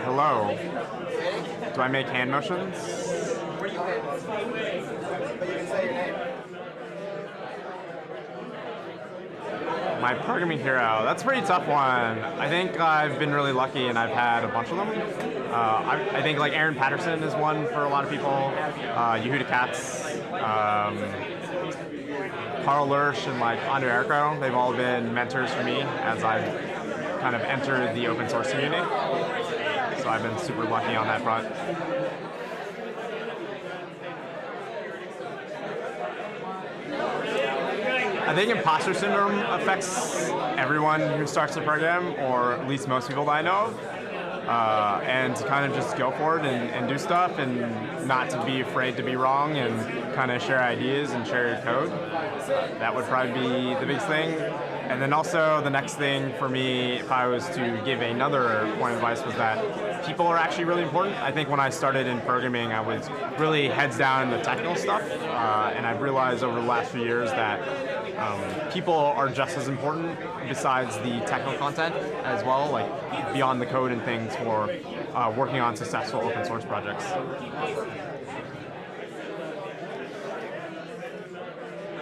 Hello. Do I make hand motions? My programming hero. That's a pretty tough one. I think I've been really lucky and I've had a bunch of them. I think like Aaron Patterson is one for a lot of people. Yehuda Katz, Carl Lurch, and like Andre Erko. They've all been mentors for me as I've kind of entered the open source community. So I've been super lucky on that front. I think imposter syndrome affects everyone who starts a program, or at least most people that I know of. And to kind of just go for it and do stuff and not to be afraid to be wrong and kind of share ideas and share your code. That would probably be the biggest thing. And then also the next thing for me, if I was to give another point of advice, was that people are actually really important. I think when I started in programming, I was really heads down in the technical stuff. And I've realized over the last few years that people are just as important besides the technical content as well, like beyond the code and things for working on successful open source projects.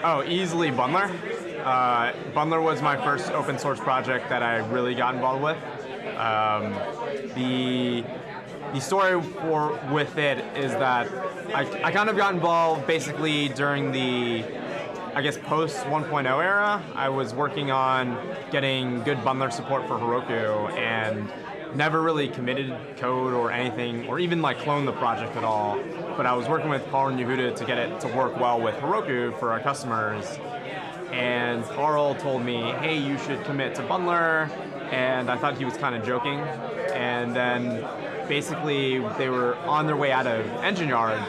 Oh, easily Bundler. Bundler was my first open source project that I really got involved with. The story with it is that I kind of got involved basically during the, I guess, post 1.0 era. I was working on getting good bundler support for Heroku and never really committed code or anything, or even like cloned the project at all. But I was working with Carl and Yehuda to get it to work well with Heroku for our customers. And Carl told me, hey, you should commit to bundler. And I thought he was kind of joking. And then basically they were on their way out of Engine Yard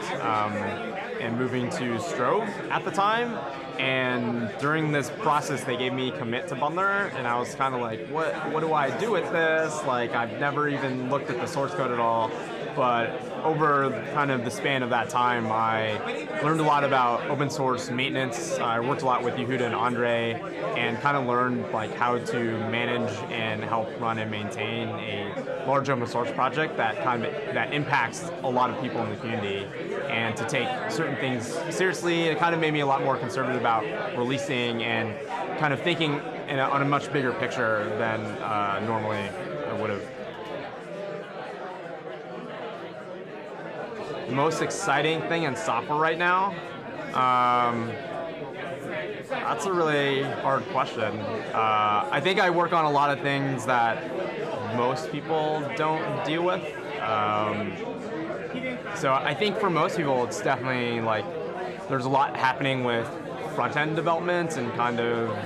and moving to Strove at the time. And during this process, they gave me commit to bundler, and I was kind of like, what do I do with this? Like, I've never even looked at the source code at all. But over kind of the span of that time, I learned a lot about open source maintenance. I worked a lot with Yehuda and Andre, and kind of learned like how to manage and help run and maintain a large open source project that impacts a lot of people in the community. And to take certain things seriously, it kind of made me a lot more conservative about releasing and kind of thinking on a much bigger picture than normally I would have. The most exciting thing in software right now? That's a really hard question. I think I work on a lot of things that most people don't deal with. So I think for most people, it's definitely like there's a lot happening with front-end development and kind of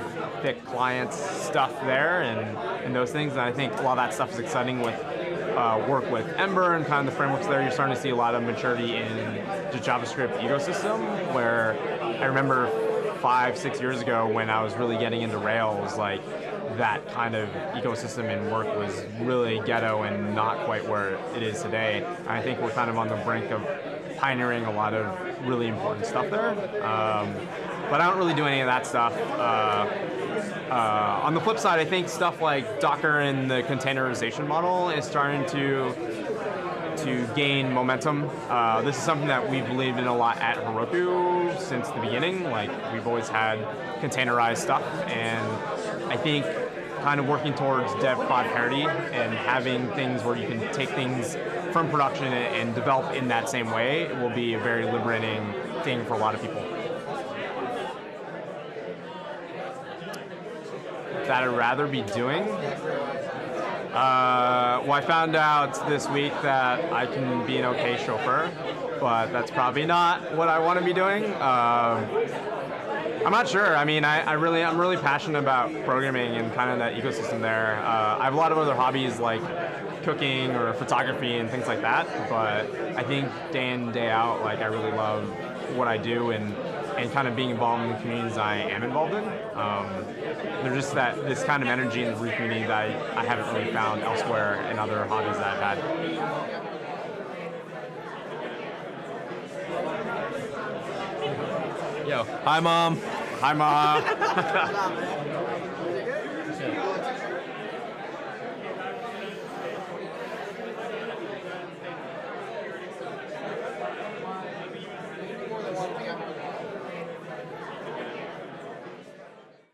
thick clients stuff there and those things. And I think a lot of that stuff is exciting with work with Ember and kind of the frameworks there. You're starting to see a lot of maturity in the JavaScript ecosystem, where I remember 5-6 years ago when I was really getting into Rails, like that kind of ecosystem and work was really ghetto and not quite where it is today. And I think we're kind of on the brink of pioneering a lot of really important stuff there. But I don't really do any of that stuff. On the flip side, I think stuff like Docker and the containerization model is starting to gain momentum. This is something that we believed in a lot at Heroku since the beginning. Like, we've always had containerized stuff, and I think kind of working towards dev prod parity and having things where you can take things from production and develop in that same way will be a very liberating thing for a lot of people. That I'd rather be doing? Well, I found out this week that I can be an okay chauffeur, but that's probably not what I want to be doing. I'm not sure. I mean, I'm really passionate about programming and kind of that ecosystem there. I have a lot of other hobbies like cooking or photography and things like that, but I think day in, day out, like I really love what I do and kind of being involved in the communities I am involved in. There's just this kind of energy in the Ruby community that I haven't really found elsewhere in other hobbies that I've had. Yo, hi mom. Hi, Mom.